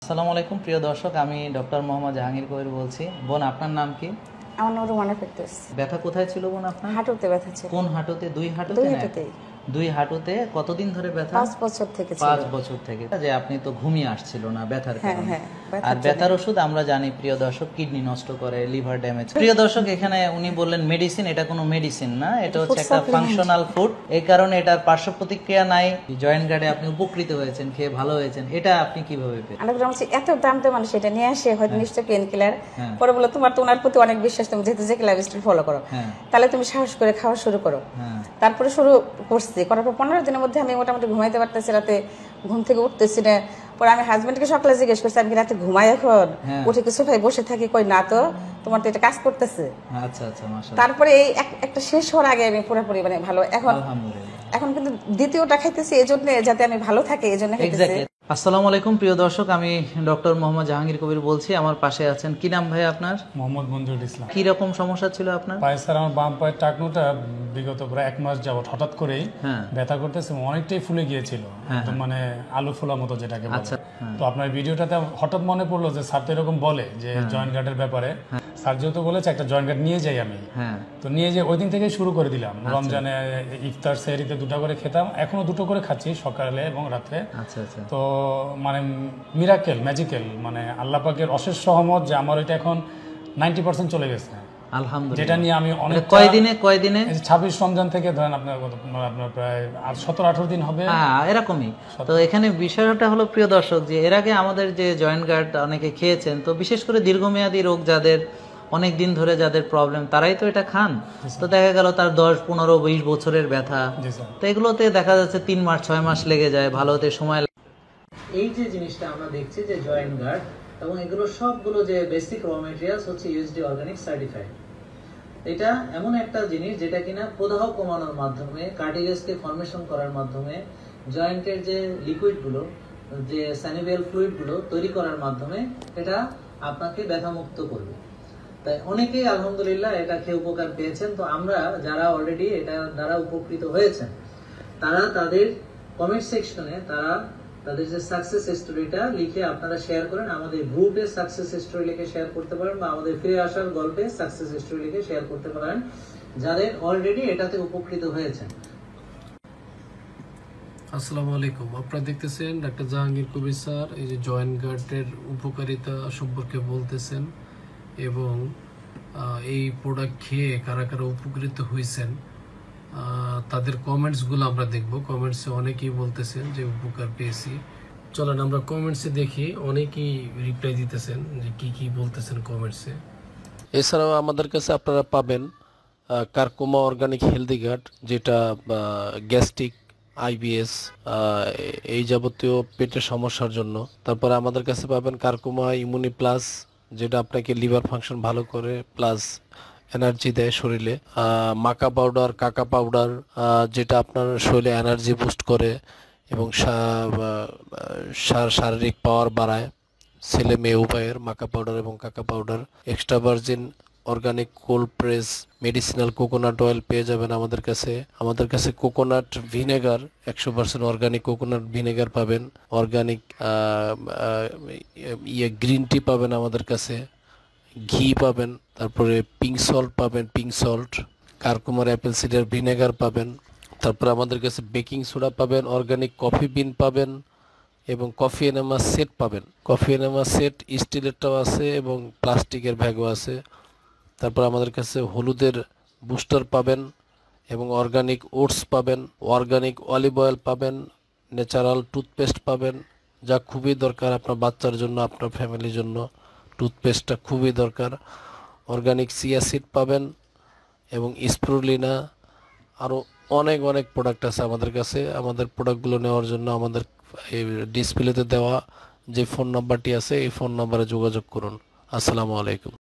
আসসালামু আলাইকুম প্রিয় দর্শক, আমি ডক্টর মোহাম্মদ জাহাঙ্গীর কবির বলছি। বোন, আপনার নাম কি? আমার নাম রুমানা ফেরদৌস। ব্যথা কোথায় ছিল বোন আপনার? হাঁটুতে ব্যথা ছিল। কোন হাঁটুতে? দুই হাঁটুতে? দুই হাঁটুতেই। দুই হাঁটুতে কতদিন ধরে ব্যথা? 5 বছর থেকে ছিল। 5 বছর থেকে। যে আপনি তো ঘুমিয়ে আসছিল না ব্যথার কারণে। হ্যাঁ, আর ব্যথার ওষুধ আমরা জানি প্রিয় দর্শক কিডনি নষ্ট করে, লিভার ড্যামেজ। প্রিয় দর্শক, এখানে উনি বললেন মেডিসিন, এটা কোনো মেডিসিন না, এটা হচ্ছে একটা ফাংশনাল ফুড। এই কারণে এটার পার্শ্ব প্রতিক্রিয়া নাই। জয়েন্ট গার্ডে আপনি উপকৃত হয়েছেন, খেয়ে ভালো হয়েছেন, এটা আপনি কিভাবে পেলেন? আমরা বলছি এত দাম তো মানুষ এটা নিয়ে আসে, হয়তো নিশ্চয় পেন কিলার। পরে বলে তোমার তো ওনার প্রতি অনেক বিশ্বাস, তুমি যেহেতু যে লাইফস্টাইল ফলো করো, তাহলে তুমি সাহস করে খাওয়া শুরু করো। তারপরে শুরু করছি, করার পর 15 দিনের মধ্যে আমি মোটামুটি ঘুমাইতে পারতেছি, রাতে ঘুম থেকে উঠতেছি না। পরে আমি হাজবেন্ডকে সকালে জিজ্ঞেস করছি, আমি কি রাতে ঘুমাই এখন? উঠে কিছু ভাই বসে থাকি, কই না তো, তোমার তো এটা কাজ করতেছে। আচ্ছা আচ্ছা, মাশাআল্লাহ। তারপরে এই একটা শেষ হওয়ার আগে আমি পুরোপুরি মানে ভালো। এখন কিন্তু দ্বিতীয়টা খাইতেছি এই জন্য যাতে আমি ভালো থাকি, এই জন্য খাইতেছি। আসসালামু আলাইকুম প্রিয় দর্শক, আমি ডক্টর মোহাম্মদ জাহাঙ্গীর কবির বলছি। আমার পাশে আছেন, কি নাম ভাই আপনার? মোহাম্মদ মঞ্জুরুল ইসলাম। কি রকম সমস্যা ছিল আপনার? পায়ে স্যার, আমার বাম পায়ের টাকনুটা বিগত প্রায় 1 মাস যাবত হঠাৎ করেই ব্যথা করতেছে, অনেকটাই ফুলে গিয়েছিল, একদম মানে আলু ফোলা মতো যেটাকে বলে। তো আপনার ভিডিওটাতে হঠাৎ মনে পড়লো যে স্যার তো এরকম বলে যে জয়েন্ট গার্ডের ব্যাপারে। স্যার যেহেতু বলেছে একটা জয়েন্ট গার্ড নিয়ে যাই আমি, তো নিয়ে যাই, ওই দিন থেকেই শুরু করে দিলাম। রমজানে ইফতার সেহরিতে 2টা করে খেতাম, এখনো 2টো করে খাচ্ছি, সকালে এবং রাত্রে। তো মানে মিরাকেল, ম্যাজিক্যাল, মানে আল্লাহ পাকের অশেষ রহমত যে আমার এটা এখন 90% চলে গেছে আলহামদুলিল্লাহ। যেটা নিয়ে আমি অনেক কয়দিনে 26 রমজান থেকে ধরেন আপনার প্রায় 17-18 দিন হবে এরকমই। তো এখানে বিষয়টা হলো প্রিয় দর্শক, যে এর আগে আমাদের যে জয়েন্ট গার্ড অনেকে খেয়েছেন, তো বিশেষ করে দীর্ঘমেয়াদী রোগ যাদের, অনেক দিন ধরে যাদের প্রবলেম, তারাই তো এটা খান। তো দেখা গেল তার 10, 15, 20 বছরের ব্যথা, তো এগুলোতে দেখা যাচ্ছে 3 মাস 6 মাস লেগে যায়, ভালো হতে সময়। এই যে জিনিসটা আমরা দেখছি যে জয়েন্ট গার্ড এবং এগুলো সবগুলো যে বেসিক র ম্যাটেরিয়ালস হচ্ছে ইউএসডি অর্গানিক সার্টিফাইড। এটা এমন একটা জিনিস যেটা কিনা প্রদাহ কমানোর মাধ্যমে, কার্টিলেজকে ফর্মেশন করার মাধ্যমে, জয়েন্টের যে লিকুইডগুলো, যে স্যানিভিয়াল ফ্লুইডগুলো তৈরি করার মাধ্যমে এটা আপনাকে ব্যথামুক্ত করবে। তাই অনেকেই আলহামদুলিল্লাহ এটা খেয়ে উপকার পেয়েছেন। তো আমরা যারা অলরেডি এটা দ্বারা উপকৃত হয়েছেন, তারা তাদের কমেন্ট সেকশনে তাদের যে সাকসেস স্টোরিটা লিখে আপনারা শেয়ার করেন। আমাদের গ্রুপে সাকসেস স্টোরি লিখে শেয়ার করতে পারেন, বা আমাদের ফিরে আসার গল্পে সাকসেস স্টোরি লিখে শেয়ার করতে পারেন, যাদের অলরেডি এটাতে উপকৃত হয়েছেন। আসসালামু আলাইকুম। আপনারা দেখতেছেন ডাক্তার জাহাঙ্গীর কবির স্যার এই যে জয়েন্ট গার্ডের উপকারিতা সম্পর্কে বলতেছেন, এবং এই প্রোডাক্ট খেয়ে কারা কারা উপকৃত হয়েছেন তাদের কমেন্টসগুলো আমরা দেখব। কমেন্টসে অনেকেই বলতেছেন যে উপকার পেয়েছি। চলেন আমরা কমেন্টসে দেখি, অনেকেই রিপ্লাই দিতেছেন যে কি কি বলতেছেন কমেন্টসে। এছাড়াও আমাদের কাছে আপনারা পাবেন কারকুমা অর্গানিক হেলদি গার্ড, যেটা গ্যাস্ট্রিক, আইবিএস, এই যাবতীয় পেটের সমস্যার জন্য। তারপরে আমাদের কাছে পাবেন কারকুমা ইমিউনি প্লাস, যেটা আপনাকে লিভার ফাংশন ভালো করে প্লাস এনার্জি দেয় শরীরে। মাকা পাউডার, কাকা পাউডার, যেটা আপনার শরীরে এনার্জি বুস্ট করে এবং শারীরিক পাওয়ার বাড়ায়। ছেলে মেয়ে উভয়ের মাকা পাউডার এবং কাকা powder. Extra virgin organic cold press medicinal coconut oil পেয়ে যাবেন আমাদের কাছে। আমাদের কাছে coconut vinegar, 100% organic coconut vinegar পাবেন। অর্গানিক গ্রিন টি পাবেন আমাদের কাছে, ঘি পাবেন, তারপরে পিঙ্ক সল্ট পাবেন, পিঙ্ক সল্ট, কারকুমার অ্যাপেল সিডার ভিনেগার পাবেন। তারপরে আমাদের কাছে বেকিং সোডা পাবেন, অর্গানিক কফি বিন পাবেন এবং কফি এনেমা সেট পাবেন। কফি এনেমা সেট স্টিলেরটাও আছে এবং প্লাস্টিকের ব্যাগও আছে। তারপর আমাদের কাছে হলুদের বুস্টার পাবেন এবং অর্গানিক ওটস পাবেন, অর্গানিক অলিভ অয়েল পাবেন, ন্যাচারাল টুথপেস্ট পাবেন, যা খুবই দরকার আপনার বাচ্চার জন্য, আপনার ফ্যামিলির জন্য টুথপেস্টটা খুবই দরকার। অর্গানিক চিয়া সিড পাবেন এবং স্প্রুলিনা, আরও অনেক অনেক প্রোডাক্ট আছে আমাদের কাছে। আমাদের প্রোডাক্টগুলো নেওয়ার জন্য আমাদের এই ডিসপ্লেতে দেওয়া যে ফোন নাম্বারটি আছে, এই ফোন নাম্বারে যোগাযোগ করুন। আসসালামু আলাইকুম।